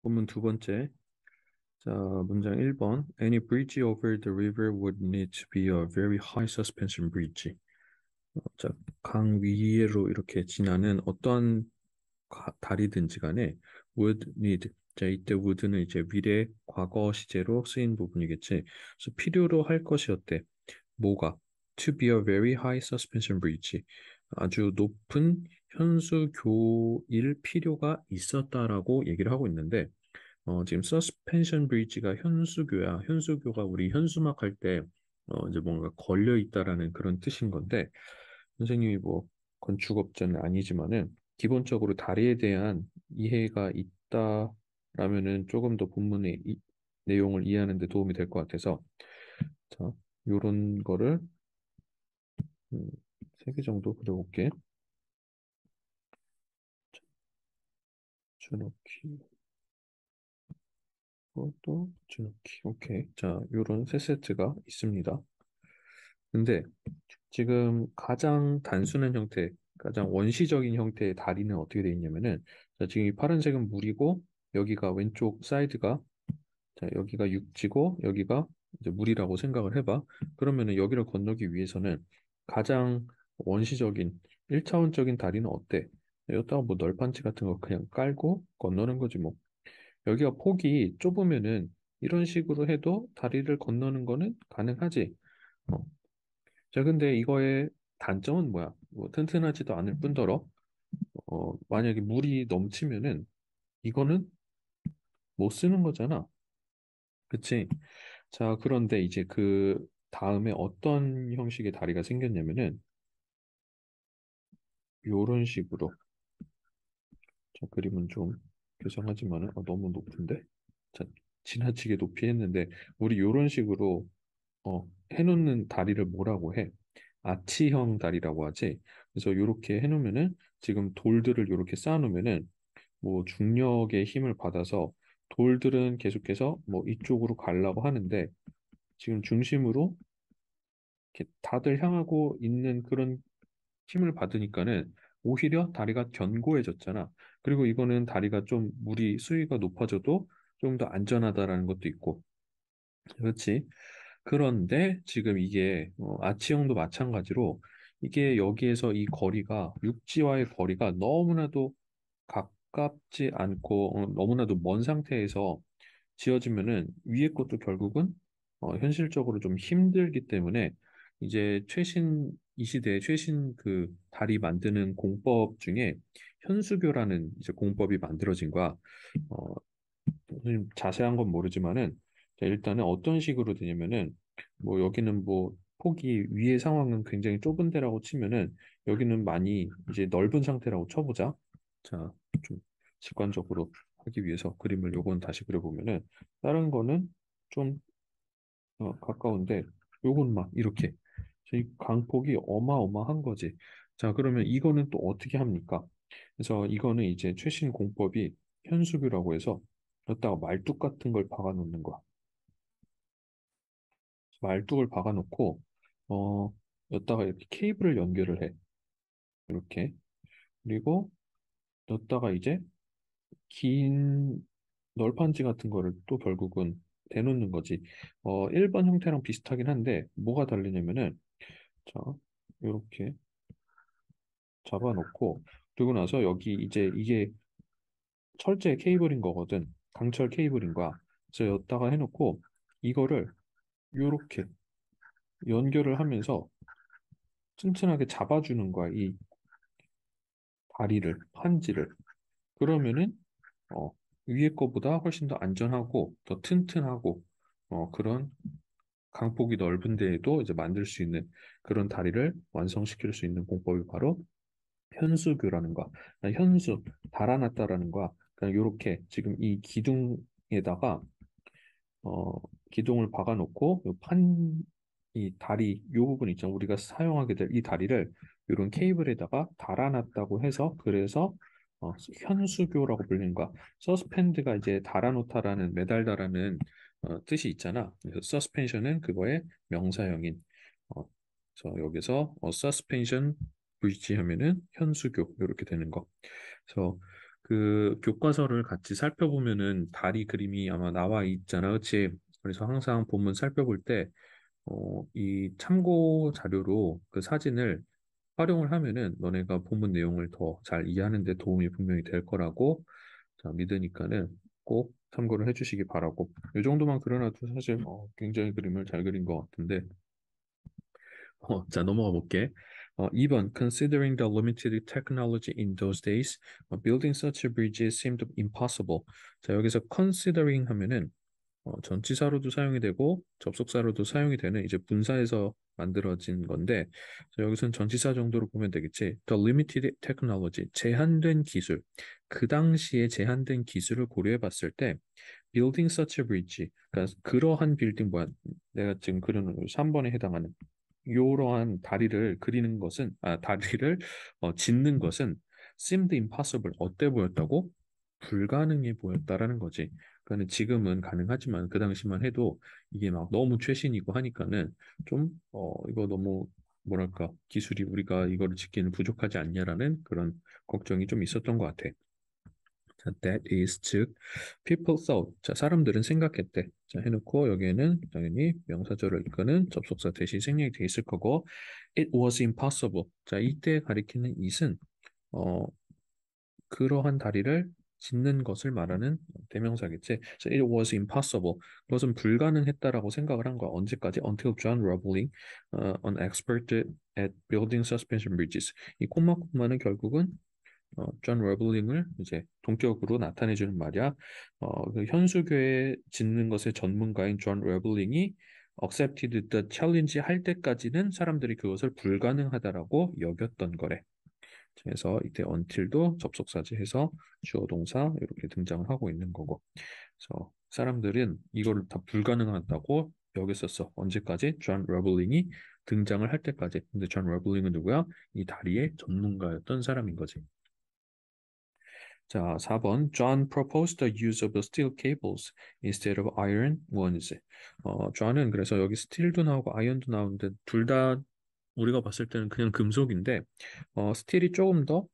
본문 두 번째. 자, 문장 1번. Any bridge over the river would need to be a very high suspension bridge. 자, 강 위로 이렇게 지나는 어떠한 다리든지 간에 would need. 자, 이때 would는 이제 미래 과거 시제로 쓰인 부분이겠지. 그래서 필요로 할 것이 어때? 뭐가? To be a very high suspension bridge. 아주 높은 현수교일 필요가 있었다라고 얘기를 하고 있는데 지금 서스펜션 브릿지가 현수교야. 현수교가 우리 현수막 할 때 이제 뭔가 걸려 있다라는 그런 뜻인 건데 선생님이 뭐 건축업자는 아니지만은 기본적으로 다리에 대한 이해가 있다라면은 조금 더 본문의 내용을 이해하는 데 도움이 될 것 같아서 자, 요런 거를 음, 3개 정도 그려볼게. 줄넘기, 또 줄넘기. 오케이. 자, 요런 세 세트가 있습니다. 근데 지금 가장 단순한 형태, 가장 원시적인 형태의 다리는 어떻게 되어 있냐면은, 자, 지금 이 파란색은 물이고, 여기가 왼쪽 사이드가, 자, 여기가 육지고, 여기가 이제 물이라고 생각을 해봐. 그러면은 여기를 건너기 위해서는 가장 원시적인, 1차원적인 다리는 어때? 여기다가 뭐 널판치 같은 거 그냥 깔고 건너는 거지 뭐. 여기가 폭이 좁으면은 이런 식으로 해도 다리를 건너는 거는 가능하지. 어, 자, 근데 이거의 단점은 뭐야? 뭐 튼튼하지도 않을 뿐더러, 만약에 물이 넘치면은 이거는 못 쓰는 거잖아. 그치? 자, 그런데 이제 그 다음에 어떤 형식의 다리가 생겼냐면은, 요런 식으로. 자, 그림은 좀 교정하지만은, 너무 높은데? 자, 지나치게 높이 했는데, 우리 요런 식으로, 해놓는 다리를 뭐라고 해? 아치형 다리라고 하지. 그래서 요렇게 해놓으면은, 지금 돌들을 요렇게 쌓아놓으면은, 뭐 중력의 힘을 받아서 돌들은 계속해서 뭐 이쪽으로 가려고 하는데 지금 중심으로 이렇게 다들 향하고 있는 그런 힘을 받으니까는 오히려 다리가 견고해졌잖아. 그리고 이거는 다리가 좀 물이 수위가 높아져도 좀 더 안전하다라는 것도 있고. 그렇지. 그런데 지금 이게 아치형도 마찬가지로 이게 여기에서 이 거리가 육지와의 거리가 너무나도 가깝지 않고 너무나도 먼 상태에서 지어지면은 위에 것도 결국은 현실적으로 좀 힘들기 때문에 이제 최신 이 시대의 최신 그 다리 만드는 공법 중에 현수교라는 이제 공법이 만들어진 거야. 어, 선생님 자세한 건 모르지만은 자, 일단은 어떤 식으로 되냐면은 뭐 여기는 뭐 폭이 위의 상황은 굉장히 좁은 데라고 치면은 여기는 많이 이제 넓은 상태라고 쳐보자. 자, 좀 직관적으로 하기 위해서 그림을 요건 다시 그려보면은 다른 거는 좀 가까운데 요건 막 이렇게 이 강폭이 어마어마한 거지. 자, 그러면 이거는 또 어떻게 합니까? 그래서 이거는 이제 최신 공법이 현수교라고 해서 여기다가 말뚝 같은 걸 박아 놓는 거야. 말뚝을 박아 놓고 여기다가 이렇게 케이블을 연결을 해. 이렇게. 그리고 여기다가 이제 긴 널판지 같은 거를 또 결국은 대놓는 거지. 일반 형태랑 비슷하긴 한데 뭐가 다르냐면은 자, 이렇게 잡아놓고 그리고 나서 여기 이제 이게 철제 케이블인 거거든. 강철 케이블인 거야. 그래서 여기다가 해놓고 이거를 이렇게 연결을 하면서 튼튼하게 잡아주는 거야. 이 다리를, 판지를. 그러면은 어, 위에 거보다 훨씬 더 안전하고 더 튼튼하고 그런 강폭이 넓은 데에도 이제 만들 수 있는 그런 다리를 완성시킬 수 있는 공법이 바로 현수교라는 거야. 현수, 달아났다라는 거야. 그러니까 이렇게 지금 이 기둥에다가 어, 기둥을 박아놓고 이 다리 요 부분 있잖아. 우리가 사용하게 될 이 다리를 이런 케이블에다가 달아놨다고 해서 그래서 현수교라고 불리는 거야. 서스펜드가 이제 달아놓다라는 매달다라는 뜻이 있잖아. 그래서 서스펜션은 그거의 명사형인 그래서 여기서 서스펜션 브릿지 하면은 현수교 이렇게 되는 거. 그래서 그 교과서를 같이 살펴보면은 다리 그림이 아마 나와 있잖아, 그치? 그래서 항상 본문 살펴볼 때, 이 참고 자료로 그 사진을 활용을 하면은 너네가 본문 내용을 더 잘 이해하는 데 도움이 분명히 될 거라고 자, 믿으니까는 꼭 참고를 해주시기 바라고. 이 정도만 그려놔도 사실 굉장히 그림을 잘 그린 것 같은데. 자, 넘어가 볼게. 2번, considering the limited technology in those days, building such a bridge seemed impossible. 자, 여기서 considering 하면은 전치사로도 사용이 되고 접속사로도 사용이 되는 이제 분사에서 만들어진 건데 자, 여기서는 전치사 정도로 보면 되겠지. The limited technology, 제한된 기술. 그 당시에 제한된 기술을 고려해 봤을 때 building such a bridge, 그러니까 그러한 빌딩 뭐야? 내가 지금 그려놓은 3번에 해당하는 이러한 다리를 그리는 것은 다리를 짓는 것은 seemed impossible 어때 보였다고? 불가능해 보였다라는 거지. 그러니까 지금은 가능하지만 그 당시만 해도 이게 막 너무 최신이고 하니까는 좀 이거 너무 뭐랄까 기술이 우리가 이거를 짓기는 부족하지 않냐라는 그런 걱정이 좀 있었던 것 같아. 자, that is 즉 people thought. 자, 사람들은 생각했대. 자, 해놓고 여기에는 당연히 명사절을 이끄는 접속사 대신 생략이 돼 있을 거고 it was impossible. 자, 이때 가리키는 it은 어, 그러한 다리를 짓는 것을 말하는 대명사겠지. So it was impossible. 그것은 불가능했다라고 생각을 한 거야. 언제까지? Until John Roebling, an expert at building suspension bridges. 이 콤마는 결국은 존 러블링을 이제 동격으로 나타내주는 말이야. 그 현수교에 짓는 것의 전문가인 존 러블링이 accepted the challenge 할 때까지는 사람들이 그것을 불가능하다라고 여겼던 거래. 그래서 이때 until도 접속사지 해서 주어 동사 이렇게 등장을 하고 있는 거고. 그래서 사람들은 이거를 다 불가능하다고 여겼었어. 언제까지? 존 러블링이 등장을 할 때까지. 근데 존 러블링은 누구야? 이 다리의 전문가였던 사람인 거지. 자, 4번. John proposed the use of steel cables instead of iron ones. John은 그래서 여기 스틸도 나오고 아이언도 나오는데 둘 다 우리가 봤을 때는 그냥 금속인데 스틸이 조금 더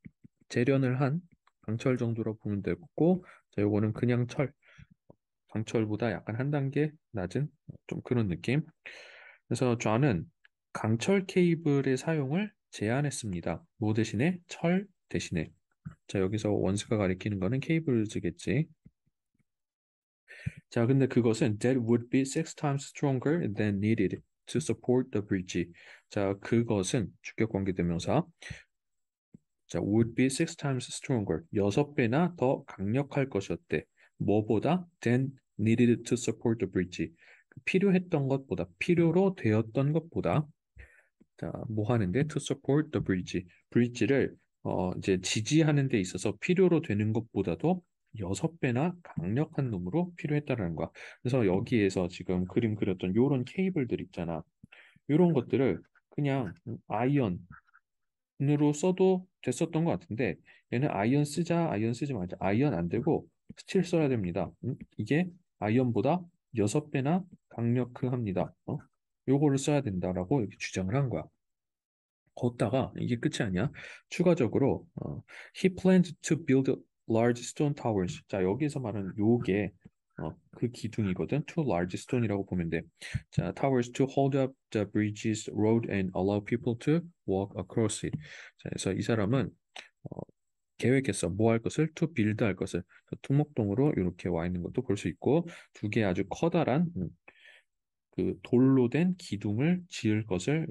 재련을 한 강철 정도로 보면 되고 자, 요거는 그냥 철, 강철보다 약간 한 단계 낮은 좀 그런 느낌. 그래서 John은 강철 케이블의 사용을 제한했습니다. 뭐 대신에? 철 대신에. 자, 여기서 원스가 가리키는 거는 케이블즈겠지. 자, 근데 그것은 that would be six times stronger than needed to support the bridge. 자, 그것은 주격 관계대명사. 자, would be six times stronger. 여섯 배나 더 강력할 것이었대. 뭐보다? than needed to support the bridge. 필요했던 것보다, 필요로 되었던 것보다. 자, 뭐 하는데? To support the bridge. bridge를 이제 지지하는 데 있어서 필요로 되는 것보다도 여섯 배나 강력한 놈으로 필요했다라는 거야. 그래서 여기에서 지금 그림 그렸던 요런 케이블들 있잖아. 요런 것들을 그냥 아이언으로 써도 됐었던 것 같은데 얘는 아이언 쓰지 말자. 아이언 안 되고 스틸 써야 됩니다. 이게 아이언보다 여섯 배나 강력합니다. 요거를 써야 된다라고 이렇게 주장을 한 거야. 걷다가 이게 끝이 아니야. 추가적으로 he planned to build large stone towers. 자, 여기서 말하는 요게 그 기둥이거든. Two large stone이라고 보면 돼. 자, towers to hold up the bridge's road and allow people to walk across it. 자, 그래서 이 사람은 어, 계획했어. 뭐 할 것을? to build 할 것을. 투목동으로 이렇게 와 있는 것도 볼 수 있고 두 개 아주 커다란 그 돌로 된 기둥을 지을 것을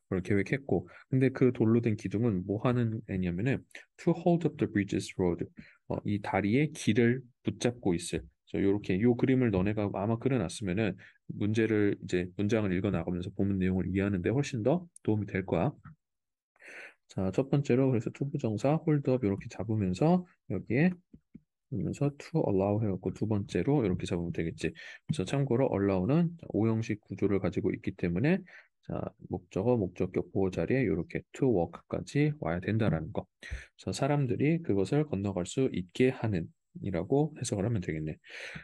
그걸 계획했고 근데 그 돌로 된 기둥은 뭐 하는 애냐면은 to hold up the bridge's road 이 다리의 길을 붙잡고 있을 이렇게 요 그림을 너네가 아마 그려놨으면은 문제를 이제 문장을 읽어 나가면서 본문 내용을 이해하는 데 훨씬 더 도움이 될 거야. 자, 첫 번째로 그래서 투부정사 hold up 이렇게 잡으면서 여기에 그러면서 to allow 해갖고 두 번째로 이렇게 잡으면 되겠지. 그래서 참고로 allow는 오형식 구조를 가지고 있기 때문에 자, 목적어, 목적격 보호 자리에 이렇게 to work까지 와야 된다라는 거. 그래서 사람들이 그것을 건너갈 수 있게 하는 이라고 해석을 하면 되겠네.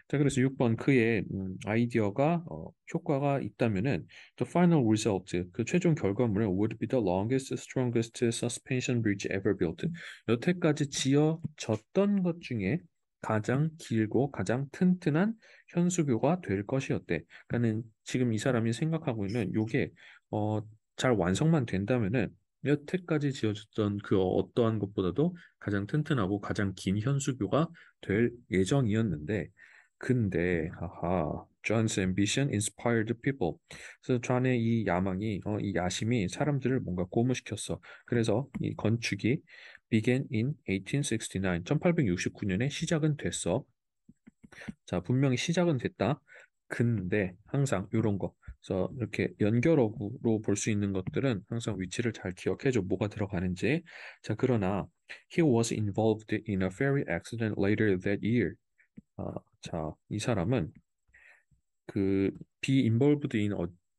자, 그래서 6번 그의 아이디어가 효과가 있다면은 the final result 그 최종 결과물은 would be the longest, strongest suspension bridge ever built. 여태까지 지어졌던 것 중에 가장 길고 가장 튼튼한 현수교가 될 것이었대. 그러니까는 지금 이 사람이 생각하고 있는 요게 어, 잘 완성만 된다면은 여태까지 지어졌던 그 어떠한 것보다도 가장 튼튼하고 가장 긴 현수교가 될 예정이었는데 근데 하하 John's ambition inspired people. 그래서 존의 이 야망이 이 야심이 사람들을 뭔가 고무시켰어. 그래서 이 건축이 began in 1869, 1869년에 시작은 됐어. 자, 분명히 시작은 됐다. 근데 항상 이런 거. 그래서 이렇게 연결어구로 볼 수 있는 것들은 항상 위치를 잘 기억해줘. 뭐가 들어가는지. 자, 그러나 he was involved in a ferry accident later that year. 자, 이 사람은 그 be involved in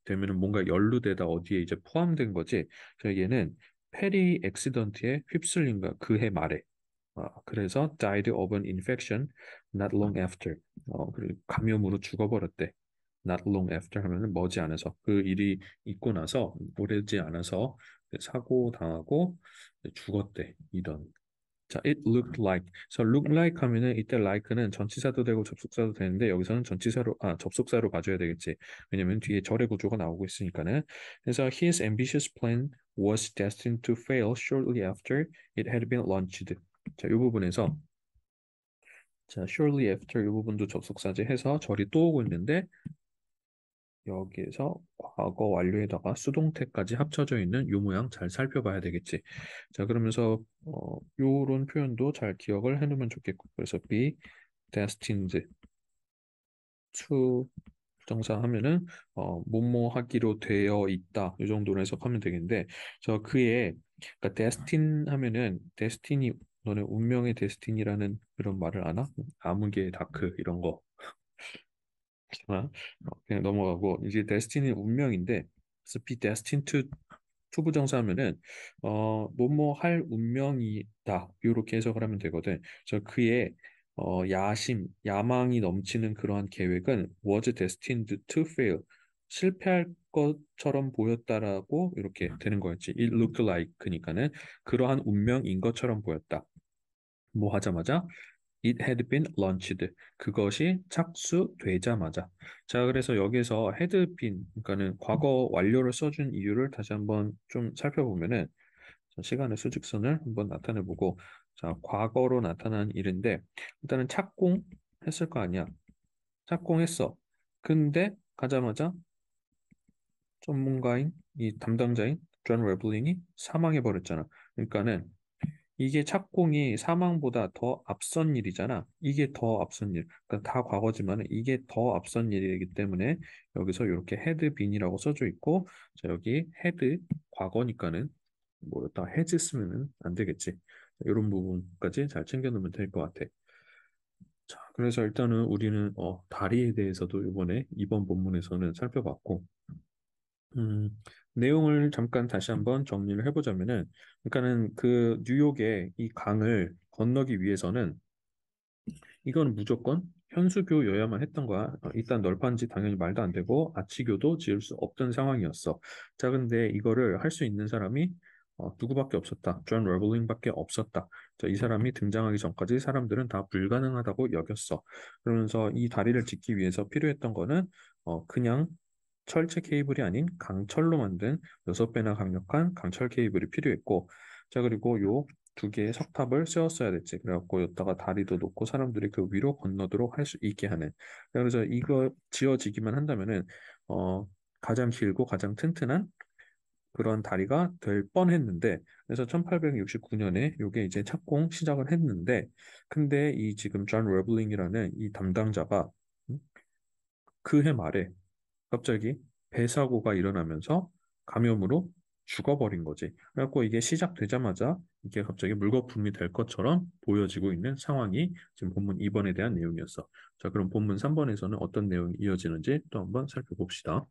되면은 뭔가 연루되다 어디에 이제 포함된 거지. 그래서 얘는 페리 액시던트에 휩쓸린가 그해 말에. 그래서 died of an infection not long after. 그리고 감염으로 죽어버렸대. not long after 하면은 머지않아서 그 일이 있고 나서 오래지 않아서 사고 당하고 죽었대. 이런. 자, it looked like. 그래서 look like 하면은 이때 like는 전치사도 되고 접속사도 되는데 여기서는 접속사로 가져야 되겠지. 왜냐면 뒤에 절의 구조가 나오고 있으니까는. 그래서 his ambitious plan was destined to fail shortly after it had been launched. 자, 이 부분에서 자, shortly after 이 부분도 접속사제 해서 절이 또 오고 있는데 여기에서 과거 완료에다가 수동태까지 합쳐져 있는 요 모양 잘 살펴봐야 되겠지. 자, 그러면서 요런 표현도 잘 기억을 해놓으면 좋겠고. 그래서 be destined to 정사 하면은 뭐뭐 하기로 되어 있다. 이 정도로 해석하면 되겠는데 저 그의 그러니까 destin 하면은 destiny 너네 운명의 데스티니라는 그런 말을 아나? 아무개 다크 이런 거 그냥 넘어가고 이제 데스티니 운명인데 그래서 be destined to 투부정사하면은 뭐뭐 할 운명이다 이렇게 해석을 하면 되거든. 그래서 그의 야망이 넘치는 그러한 계획은 was destined to fail 실패할 것처럼 보였다라고 이렇게 되는 거였지. It looked like 그니까는 그러한 운명인 것처럼 보였다. 뭐 하자마자 It had been launched. 그것이 착수되자마자. 자, 그래서 여기서 had been, 그러니까는 과거 완료를 써준 이유를 다시 한번 좀 살펴보면은 자, 시간의 수직선을 한번 나타내보고 자, 과거로 나타난 일인데 일단은 착공했을 거 아니야. 착공했어. 근데 가자마자 전문가인 이 담당자인 존 레블링이 사망해 버렸잖아. 그러니까는 이게 착공이 사망보다 더 앞선 일이잖아. 이게 더 앞선 일. 그러니까 다 과거지만 이게 더 앞선 일이기 때문에 여기서 이렇게 had been이라고 써져 있고 자, 여기 had 과거니까는 뭐였다 has 쓰면은 안 되겠지. 이런 부분까지 잘 챙겨 놓으면 될 것 같아. 자, 그래서 일단은 우리는 다리에 대해서도 이번 본문에서는 살펴봤고 음, 내용을 잠깐 다시 한번 정리를 해보자면은, 그러니까는 그 뉴욕의 이 강을 건너기 위해서는 이건 무조건 현수교여야만 했던 거야. 일단 널판지 당연히 말도 안 되고 아치교도 지을 수 없던 상황이었어. 자, 근데 이거를 할 수 있는 사람이 누구밖에 없었다. 존 러블링밖에 없었다. 자, 이 사람이 등장하기 전까지 사람들은 다 불가능하다고 여겼어. 그러면서 이 다리를 짓기 위해서 필요했던 거는 그냥 철제 케이블이 아닌 강철로 만든 6배나 강력한 강철 케이블이 필요했고, 자, 그리고 요 두 개의 석탑을 세웠어야 됐지. 그래갖고 여기다가 다리도 놓고 사람들이 그 위로 건너도록 할 수 있게 하는. 그래서 이거 지어지기만 한다면은, 가장 길고 가장 튼튼한 그런 다리가 될 뻔했는데, 그래서 1869년에 요게 이제 착공 시작을 했는데, 근데 이 지금 존 레블링이라는 이 담당자가 그해 말에 갑자기 배 사고가 일어나면서 감염으로 죽어버린 거지. 그래갖고 이게 시작되자마자 이게 갑자기 물거품이 될 것처럼 보여지고 있는 상황이 지금 본문 2번에 대한 내용이었어. 자, 그럼 본문 3번에서는 어떤 내용이 이어지는지 또 한번 살펴봅시다.